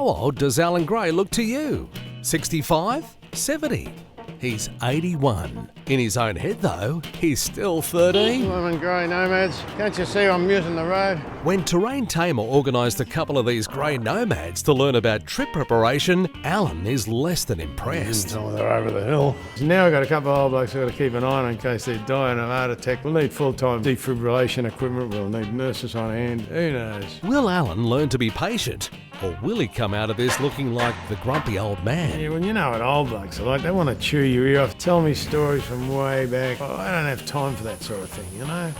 How old does Alan Gray look to you? 65? 70? He's 81. In his own head, though, he's still 13. Lemon grey nomads. Can't you see I'm using the road? When Terrain Tamer organised a couple of these grey nomads to learn about trip preparation, Alan is less than impressed. They're over the hill. Now I've got a couple of old blokes I've got to keep an eye on in case they're dying of heart attack. We'll need full-time defibrillation equipment. We'll need nurses on hand. Who knows? Will Alan learn to be patient? Or will he come out of this looking like the grumpy old man? Yeah, well, you know what old blokes are like. They want to chew your ear off, tell me stories from way back. Well, I don't have time for that sort of thing, you know?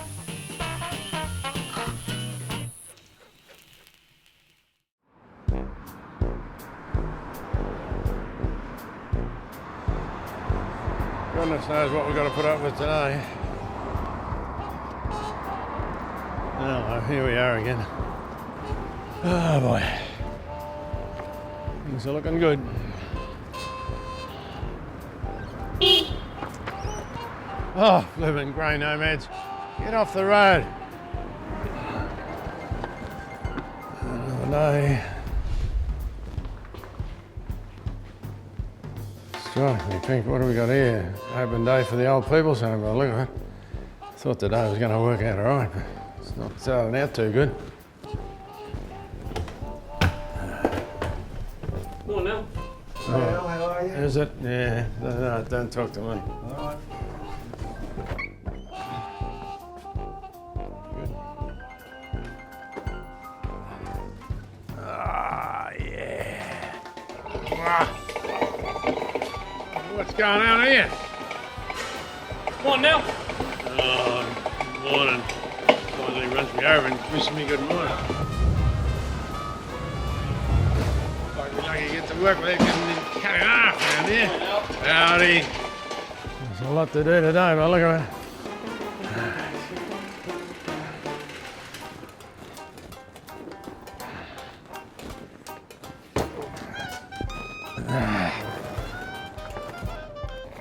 Goodness knows what we've got to put up with today. Oh, here we are again. Oh boy. Things are looking good. Oh, living grey nomads, get off the road. Another day. Strike me pink, what do we got here? Open day for the old people's home, by the look of it. Thought today was going to work out all right, but it's not starting out too good. Morning, Al. Hey, Al, how are you? Is it? Yeah, no, don't talk to me. All right. What's going on here? Morning, Al. Oh, morning. Finally runs me over and wishes me good morning. Like we're lucky to get to work without getting cut in half around here. Howdy. There's a lot to do today, but look at it.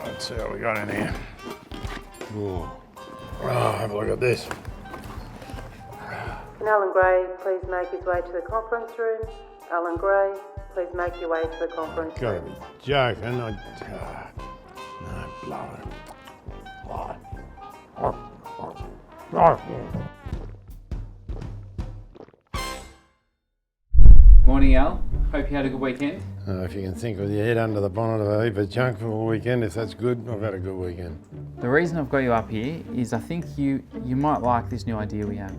Let's see what we got in here. Ooh. Oh, have a look at this. Can Alan Gray please make his way to the conference room? Alan Gray, please make your way to the conference Gotta room. be joking. No, blow it. Morning, Al. Hope you had a good weekend. If you can think with your head under the bonnet of a heap of junk for a weekend, if that's good, I've had a good weekend. The reason I've got you up here is I think you might like this new idea we have.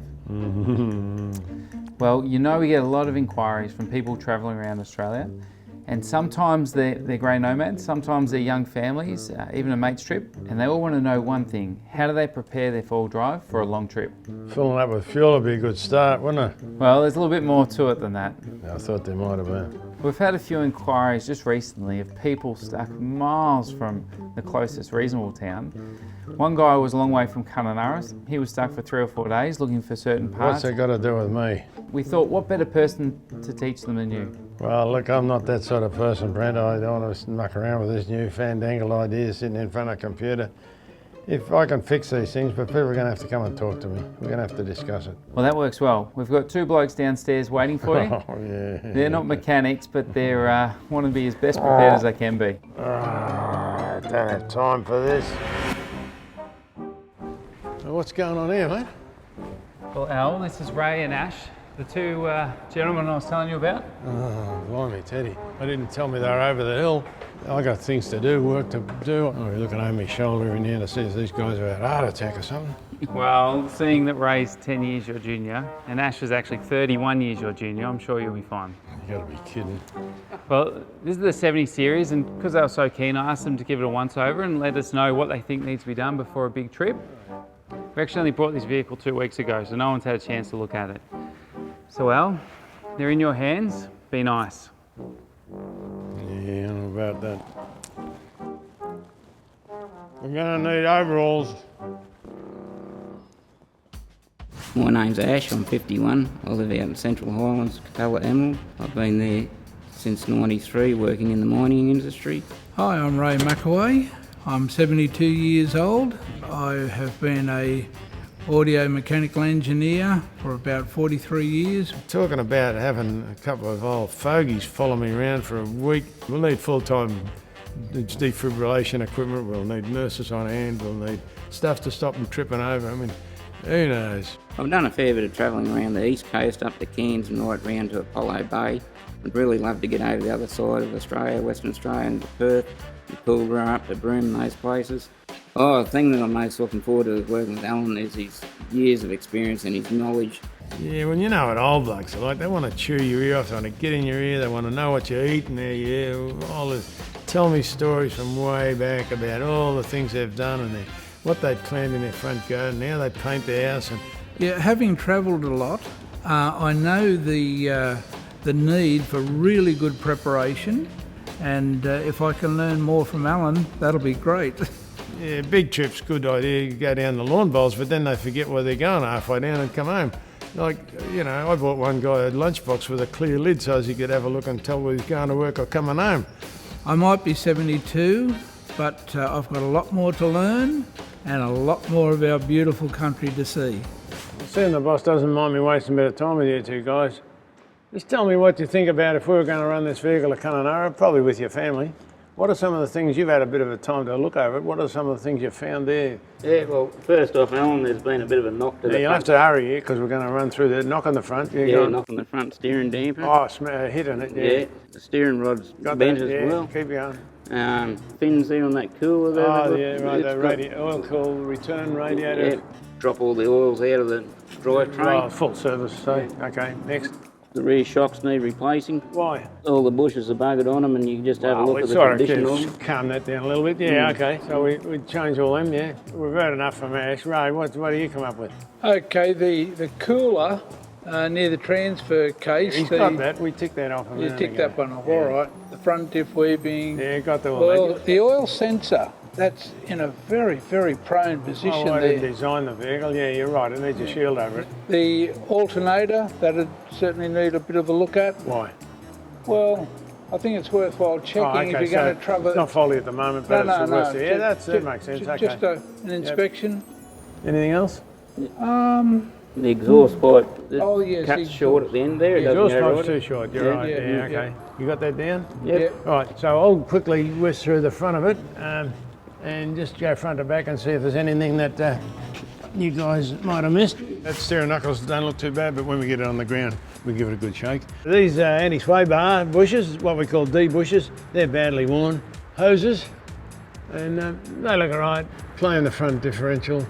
Well, you know we get a lot of inquiries from people travelling around Australia, and sometimes they're grey nomads, sometimes they're young families, even a mate's trip, and they all want to know one thing: how do they prepare their four-wheel drive for a long trip? Filling up with fuel would be a good start, wouldn't it? Well, there's a little bit more to it than that. I thought there might have been. We've had a few inquiries just recently of people stuck miles from the closest reasonable town. One guy was a long way from Kununurra. He was stuck for 3 or 4 days looking for certain parts. What's that got to do with me? We thought, what better person to teach them than you? Well, look, I'm not that sort of person, Brent. I don't want to muck around with this new fandangled idea sitting in front of a computer. If I can fix these things, but people are going to have to come and talk to me. We're going to have to discuss it. Well, that works well. We've got 2 blokes downstairs waiting for you. Oh, yeah. They're not mechanics, but they want to be as best prepared as they can be. I don't have time for this. What's going on here, mate? Well, Al, this is Ray and Ash, the 2 gentlemen I was telling you about. Oh, blimey, Teddy. They didn't tell me they were over the hill. I got things to do, work to do. Oh, you're looking over my shoulder in here to see if these guys have had a heart attack or something. Well, seeing that Ray's 10 years your junior and Ash is actually 31 years your junior, I'm sure you'll be fine. You gotta be kidding. Well, this is the 70 series, and because they were so keen, I asked them to give it a once-over and let us know what they think needs to be done before a big trip. We actually only brought this vehicle 2 weeks ago, so no one's had a chance to look at it. So, Al, they're in your hands. Be nice. Yeah, I don't know about that. We're gonna need overalls. My name's Ash, I'm 51. I live out in Central Highlands, Capella Emerald. I've been there since '93 working in the mining industry. Hi, I'm Ray McAway. I'm 72 years old. I have been a audio mechanical engineer for about 43 years. Talking about having a couple of old fogies follow me around for a week. We'll need full-time defibrillation equipment, we'll need nurses on hand, we'll need stuff to stop them tripping over. I mean, who knows? I've done a fair bit of travelling around the east coast, up to Cairns and right round to Apollo Bay. I'd really love to get over the other side of Australia, Western Australia, and to Perth, and Pilbara, up to Broome, those places. Oh, the thing that I'm most looking forward to working with Alan is his years of experience and his knowledge. Yeah, well, you know what old blokes are like. They want to chew your ear off, they want to get in your ear, they want to know what you eat, and all this. Tell me stories from way back about all the things they've done and what they planned in their front garden, how they paint their house. Yeah, having travelled a lot, I know the need for really good preparation, and if I can learn more from Alan, that'll be great. Yeah, big trip's a good idea. You go down the lawn bowls, but then they forget where they're going halfway down and come home. Like, you know, I bought one guy a lunchbox with a clear lid so as he could have a look and tell whether he's going to work or coming home. I might be 72, but I've got a lot more to learn and a lot more of our beautiful country to see. Seeing the boss doesn't mind me wasting a bit of time with you two guys. Just tell me what you think about if we were going to run this vehicle to Kununurra, probably with your family. What are some of the things, you've had a bit of a time to look over it, what are some of the things you found there? Yeah, well, first off, Alan, there's been a bit of a knock to the front. You'll have to hurry here because we're going to run through the knock on the front. Yeah, knock on the front steering damper. Oh, hitting it, yeah. Yeah, the steering rod's Got bent that, as well. Keep going. Fins there on that cooler there. Oh, yeah, right, the oil cool return radiator. Yeah, drop all the oils out of the drivetrain. Oh, full service, so, okay, next. The rear shocks need replacing. Why? All the bushes are buggered on them, and you can just have a look at the condition of them. Calm that down a little bit. Yeah, okay. So we change all them. Yeah, we've heard enough from Ash. Ray, what do you come up with? Okay, the cooler near the transfer case. He's got that. We ticked that off. You ticked that one off. All right. The front diff weaving. Yeah, got the well, the oil sensor. That's in a very, very prone position I there. didn't design the vehicle. Yeah, you're right. It needs a shield over it. The alternator, that'd certainly need a bit of a look at. Why? Well, I think it's worthwhile checking if you're going to travel. It's not faulty at the moment, but it's the worst. Yeah, that makes sense. Okay. Just an inspection. Yep. Anything else? The exhaust pipe yes, cuts short at the end there. The exhaust pipe's too short. You're right. Yeah, okay. You got that down? Yep. Right, so I'll quickly whisk through the front of it and just go front to back and see if there's anything that you guys might have missed. That steering knuckles don't look too bad, but when we get it on the ground, we give it a good shake. These anti-sway bar bushes, what we call D bushes, they're badly worn. Hoses, and they look all right. Playing the front differential,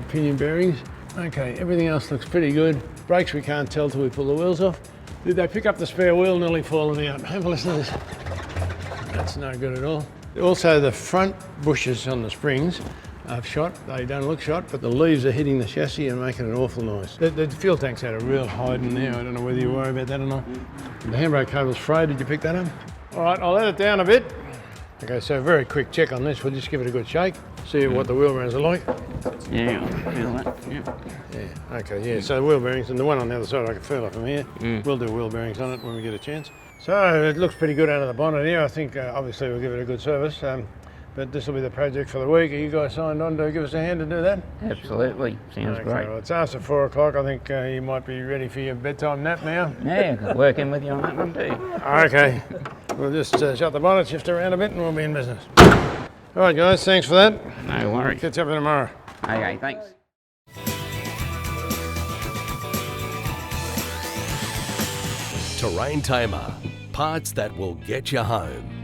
pinion bearings. Okay, everything else looks pretty good. Brakes we can't tell till we pull the wheels off. Did they pick up the spare wheel? Nearly fallen out. Have a listen to this. That's no good at all. Also, the front bushes on the springs are shot. They don't look shot, but the leaves are hitting the chassis and making an awful noise. The fuel tank's had a real hide in there. I don't know whether you worry about that or not. The handbrake cable's frayed. Did you pick that up? All right, I'll let it down a bit. Okay, so very quick check on this. We'll just give it a good shake. See what the wheel bearings are like. Yeah, I feel that. Yeah. Okay. Yeah. So the wheel bearings, and the one on the other side, I can feel it from here. We'll do wheel bearings on it when we get a chance. So it looks pretty good out of the bonnet here. I think obviously we'll give it a good service. But this will be the project for the week. Are you guys signed on to give us a hand to do that? Absolutely. Sounds great. Well, it's after 4 o'clock. I think you might be ready for your bedtime nap now. Yeah, I'll work in with you on that one too. Okay. We'll just shut the bonnet, shift around a bit, and we'll be in business. All right, guys. Thanks for that. No worries. Catch up tomorrow. Okay, thanks. Terrain Tamer. Parts that will get you home.